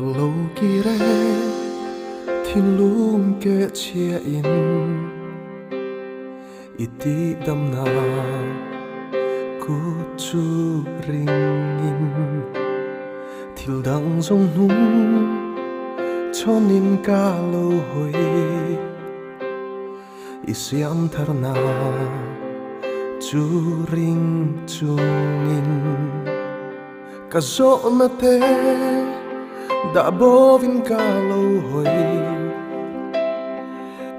lâu kỳ rê thiên lung kê chia in iti đam na cu chu ring in thil dang zong nung cho nin ca lâu hồi isiam thar na chu ring chung in ka zo na te đã bố vinh ca lâu hồi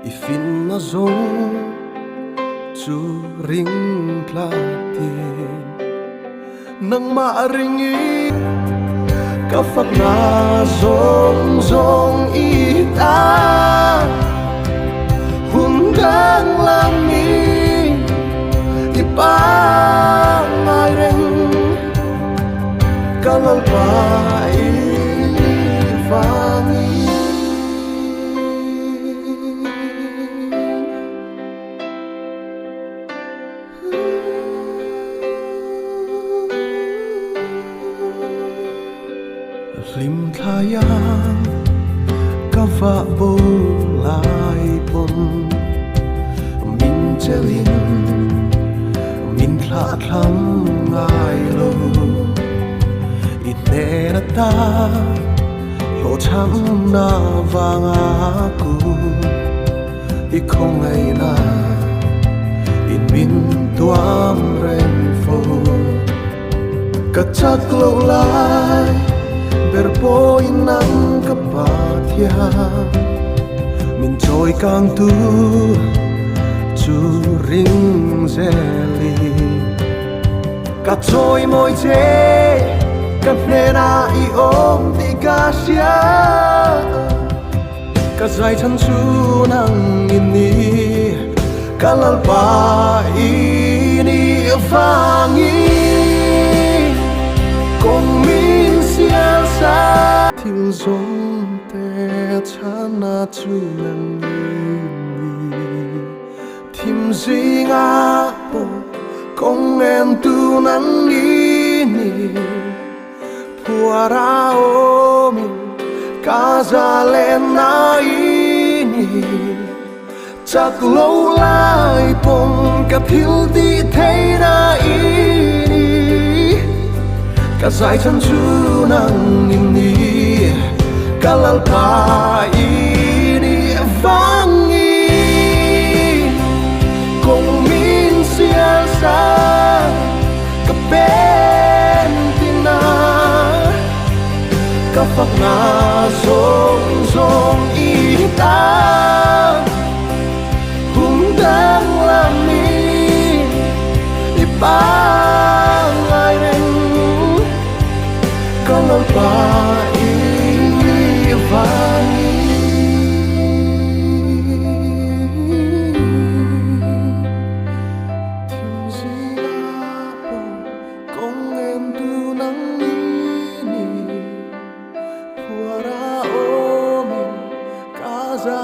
ifin na zong chu ring plati nang maaringi ka phak na zong zong ita hundang lami ipa ngai reng kalal pai vangi lim thayang kava bo lai pon min chelin min thla thlam ngai lo ite na ta lo cham na vanga ku i không ngày na in min tuam ren fo ka chak lo lai ber po inang kapathia min choi kang tu chu ring zeli ka choi moi che ka na i om ti ka sia ka zai chan chu nang in ni ka lal pa i ni vangi kong min sia sa thil zong te chana chu nang ni thim zinga po kong en tu nang ni puara omi kazalen na ini chắc lâu lại pong ka thil di thei na ini ka zai chan chu nang ni ka lal pa ini vangi kong min sia sa ka pen tina ka phak na zong zong ita hum dang lami ipa ngai reng ka lal pa ini vangi thim sia po kong em tu nang ni puara omi kaza